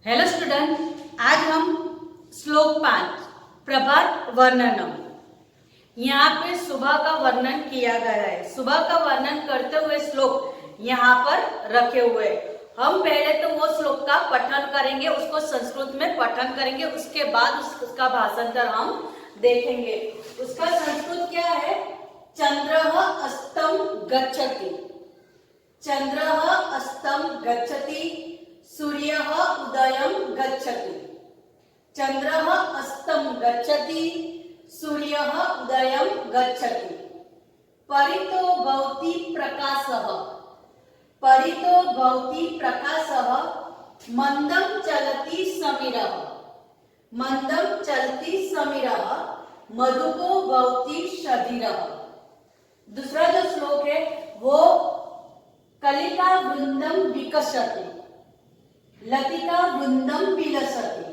Hello student, आज हम श्लोक 5 प्रभात वर्णनम, यहाँ पे सुबह का वर्णन किया गया है। सुबह का वर्णन करते हुए श्लोक यहाँ पर रखे हुए। हम पहले तो वो श्लोक का पठन करेंगे, उसको संस्कृत में पठन करेंगे, उसके बाद उसका भाषांतर हम देखेंगे। उसका संस्कृत क्या है? चंद्रः अस्तम गच्छति, चंद्रः अस्तम गच्छति, सूर्यः उदयं गच्छति, चंद्रः अस्तम गच्छति, सूर्यः उदयं गच्छति, परितो भवति प्रकाशः, परितो भवति प्रकाशः, मंदं चलति समीरः, मंदं चलति समीरः, मधुको भवति शरीरः। दूसरा जो श्लोक है वो कलिका वृंदम विकसति, लतिका वृंदम विलसति,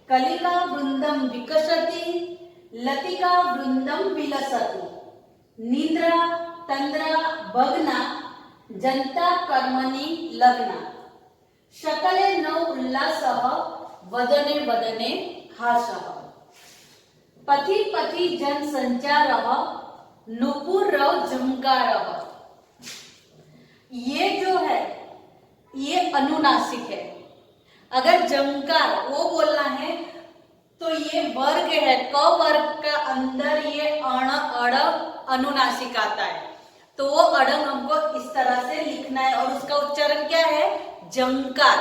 कलिका वृंदम विकसति, लतिका वृंदम विलसति, निद्रा तंद्रा भग्ना, जनता कर्मणि लग्ना, शकले न उल्लासः, वदने वदने हासः, पथि पथि जन संचारः, नुपुरः झंकारः। ये जो है ये अनुनासिक है। अगर जंकार वो बोलना है तो ये वर्ग है, क वर्ग का अंदर ये अण अड़ अनुनासिक आता है, तो वो अड़ंग हमको इस तरह से लिखना है और उसका उच्चारण क्या है? जंकार।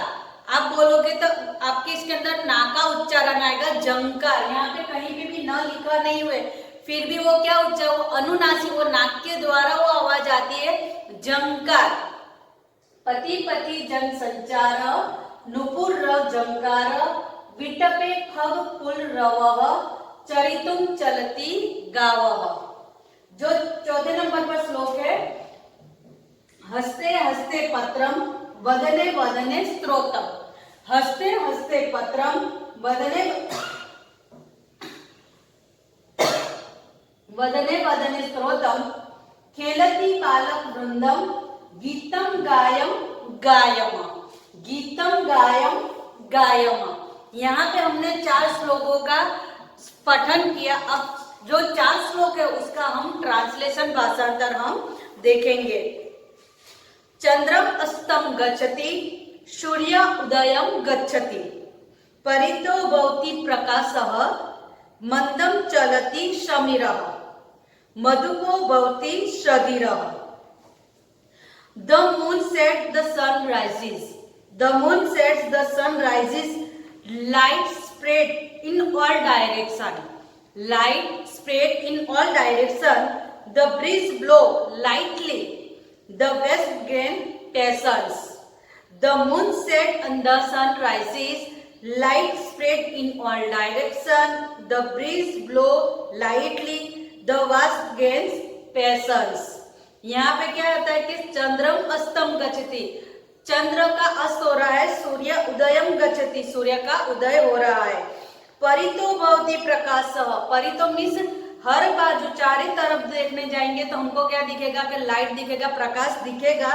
आप बोलोगे तो आपके इसके अंदर ना का उच्चारण आएगा जंकार। यहाँ पे कहीं पे भी न लिखा नहीं हुए, फिर भी वो क्या उच्चारण, वो अनुनासिक, वो नाक के द्वारा वो आवाज आती है जंकार। पति पति जन संचार, नुपुर जंकार, विटपे खग पुल रवः, चरितुम चलती गावः। जो चौथे नंबर पर श्लोक है, हस्ते हस्ते पत्रम, वदने वदने स्त्रोतम, हस्ते हस्ते पत्रम, वदने वदने वदने स्त्रोतम, खेलति बालक वृंदम, गीतम गायम गायम, गीतम गायम गायम। यहाँ पे हमने 4 श्लोकों का पठन किया। अब जो 4 श्लोक है उसका हम ट्रांसलेशन भाषांतर हम देखेंगे। चंद्रम अस्तम गच्छति, सूर्य उदयम गच्छति, परितो भवति प्रकाशः, मंदम चलति समीरः, मधुको भवति शरीरः। The moon sets, the sun rises. The moon sets, the sun rises. Light spread in all direction. Light spread in all direction. The breeze blow lightly. The west gain patience. The moon sets and the sun rises. Light spread in all direction. The breeze blow lightly. The west gains patience. यहाँ पे क्या होता है कि चंद्रम अस्तम गच्छति, चंद्र का अस्त हो रहा है, सूर्य उदयम गच्छति, सूर्य का उदय हो रहा है। परितो भवति प्रकाशः, परितो मीन्स हर बाजू चारों तरफ देखने जाएंगे तो हमको क्या दिखेगा कि लाइट दिखेगा, प्रकाश दिखेगा।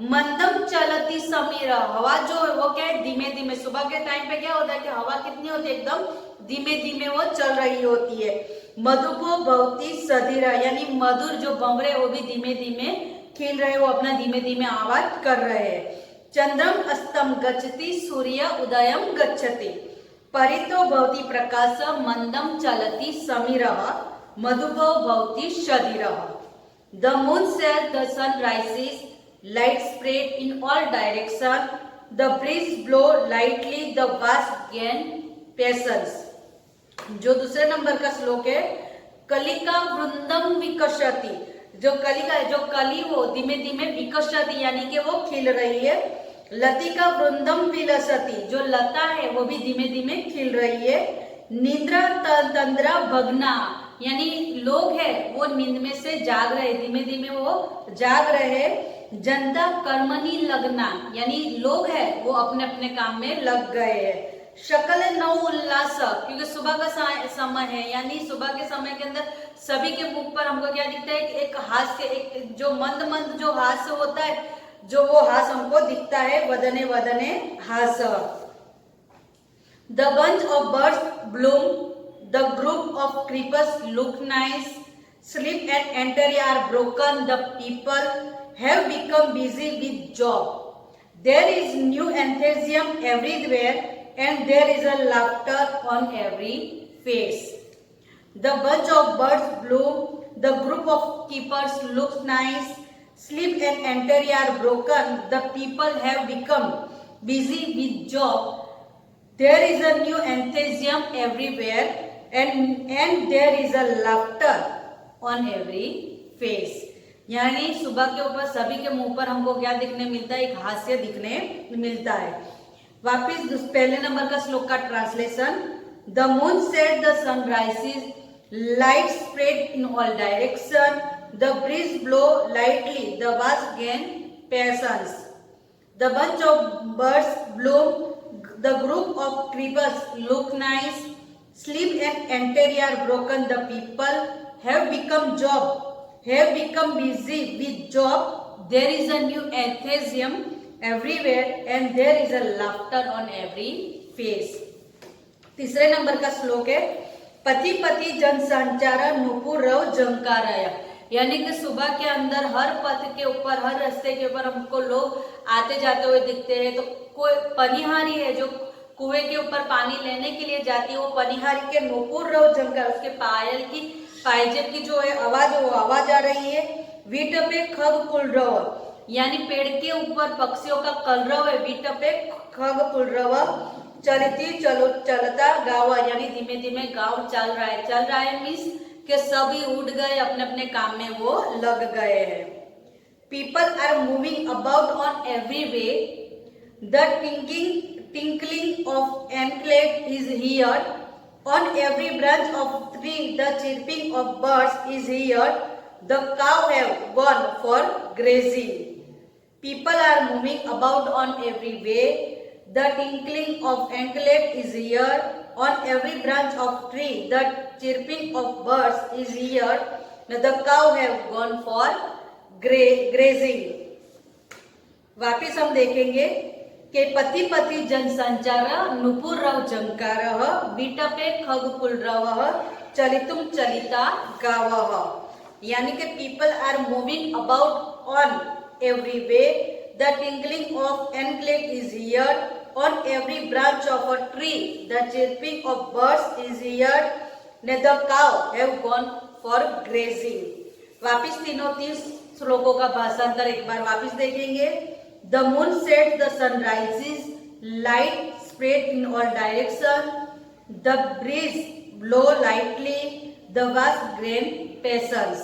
मंदम चलती समीर, हवा जो है वो क्या है? धीमे धीमे। सुबह के टाइम पे क्या होता है कि हवा कितनी होती है? एकदम धीमे धीमे वो चल रही होती है। मधुको भवति सधीरा, यानी मधुर जो भंवरे वो भी धीमे धीमे खिल रहे, वो अपना धीमे धीमे आवाज कर रहे हैं। चंद्रम अस्तम गच्छति, सूर्य उदयम गच्छति, परितो भवति प्रकाश, मंदम चलति समीरः, मधुको भवति शरीरः। The moon sets, the sun rises, light spread in all direction, the breeze blow lightly, the vast gain patience। जो दूसरे नंबर का श्लोक है, कलिका वृंदम विकसति, जो कलिका है, जो कली वो धीमे धीमे विकसति यानी कि वो खिल रही है। लतिका वृंदम विलसति, जो लता है वो भी धीमे धीमे खिल रही है। निद्रा तंद्रा भग्ना, यानी लोग है वो नींद में से जाग रहे, धीमे धीमे वो जाग रहे। जनता कर्मणि लगना, यानी लोग है वो अपने अपने काम में लग गए हैं। शकल नौ उल्लास, क्योंकि सुबह का समय है, यानी सुबह के समय के अंदर सभी के मुख पर हमको क्या दिखता है? एक हास्य, एक जो मंद मंद जो हास्य होता है, जो वो हास हमको दिखता है, वदने वदने हास। The bunch of birds bloom. The group of creepers look nice. Sleep and entry are broken. The people have become busy with job. There is new enthusiasm everywhere and there is a laughter on every face. The bunch of birds bloom. The group of keepers looks nice. Sleep and entry are broken. The people have become busy with job. There is a new enthusiasm everywhere and there is a laughter on every face. यानी सुबह के ऊपर सभी के मुंह पर हमको क्या दिखने मिलता है? एक हास्य दिखने मिलता है. वापिस पहले नंबर का श्लोक का translation. The moon set, the sun rises, light spread in all direction, the breeze blow lightly, the vast gain patience. The bunch of birds bloom. The group of creepers look nice. Sleep and entry are broken. The people have become busy with job. There is a new enthusiasm everywhere and there is a laughter on every face. तीसरे number का श्लोक है. पति पति जन संचारा नुपुर रव जंकाराया. यानी कि सुबह के अंदर हर पथ के ऊपर, हर रास्ते के ऊपर हमको लोग आते जाते हुए दिखते हैं. तो कोई पनिहारी है जो कुएं के ऊपर पानी लेने के लिए जाती है, वो पनिहारी के नुपुर रव झंकार, उसके पायल की पायजेब की जो है आवाज, वो आवाज आ रही है. वीट पे खग कुलरव, यानी पेड़ के ऊपर पक्षियों का कलरव है. वीट पे खग कुलरव. चलती चलो चलता गावा, यानी धीमे धीमे गाँव चल रहा है मीन्स कि सभी उठ गए, अपने अपने काम में वो लग गए हैं. People are moving about on every way. The tinkling of anklet is here. On every branch of tree the chirping of birds is here. The cow have gone for grazing. People are moving about on every way. The tinkling of anklet is here. On every branch of tree the chirping of birds is here. The cow have gone for grazing. वापिस हम देखेंगे कि पति पति जन संचार नुपुर रव जंकार बीटपे खग कुलरव चलितुम चलिता गावः. यानी कि people are moving about on every way. The tinkling of anklet is here. On every branch of a tree the chirping of birds is here. The cow have gone for grazing. वापिस तीनों 30 श्लोकों का भाषांतर एक बार वापिस देखेंगे. The moon sets, the sun rises, light spread in all direction. The breeze blow lightly, the vast grain passes.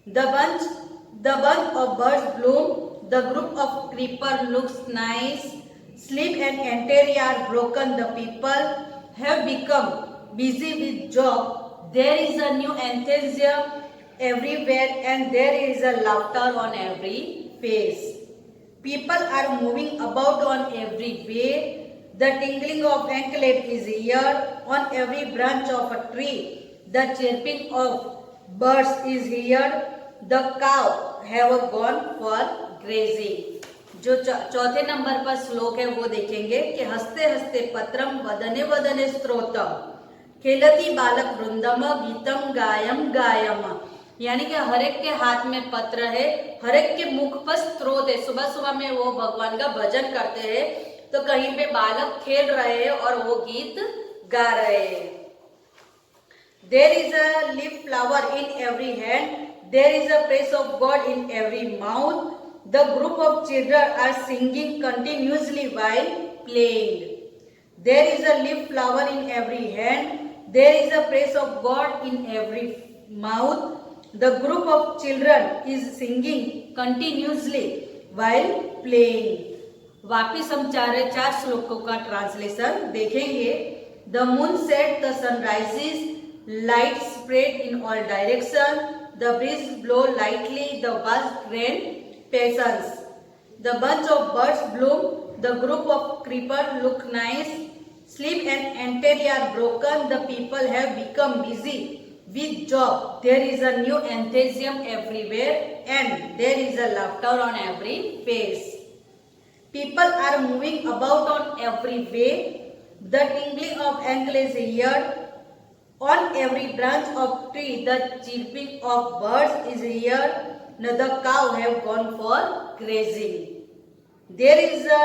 The bunch of birds bloom. The group of creeper looks nice. Sleep and entry are broken. The people have become busy with job. There is a new enthusiasm everywhere and there is a laughter on every face. People are moving about on every way. The tinkling of anklet is here. On every branch of a tree the chirping of birds is here. The cow have gone for grazing. जो चौथे number पर श्लोक है वो देखेंगे कि हस्ते हस्ते पत्रम वदने वदने स्त्रोतम खेलती बालक वृंदम गीतम गायम गायम. यानी कि हर एक के हाथ में पत्र है, हर एक के मुख पर स्त्रोत है. सुबह सुबह में वो भगवान का भजन करते हैं, तो कहीं पे बालक खेल रहे हैं और वो गीत गा रहे हैं. There is a leaf flower in every hand. There is a praise of God in every mouth. The group of children are singing continuously while playing. There is a leaf flower in every hand. There is a praise of God in every mouth. The group of children is singing continuously while playing. वापिस हम चार श्लोकों का translation देखेंगे. The moon sets, the sun rises, light spread in all direction. The breeze blow lightly, the vast grain passes. The bunch of birds bloom. The group of creepers look nice. Sleep and entry are broken. The people have become busy with job. There is a new enthusiasm everywhere and there is a laughter on every face. People are moving about on every way. The tingling of ankle is heard on every branch of tree. The chirping of birds is heard. Now the cow have gone for grazing. There is a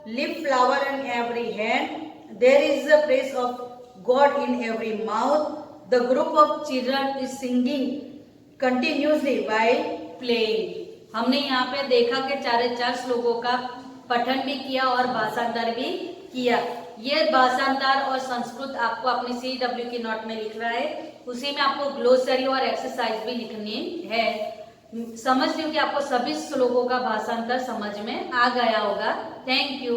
leaf flower in every hand. There is the praise of God in every mouth. The group of children is singing continuously while playing. हमने यहाँ पे देखा कि चार श्लोकों का पठन भी किया और भाषांतर भी किया। ये भाषांतर और संस्कृत आपको अपनी CW की नोट में लिखना है, उसी में आपको ग्लोसरी और एक्सरसाइज भी लिखनी है। समझती हूँ कि आपको सभी श्लोकों का भाषांतर समझ में आ गया होगा। Thank you.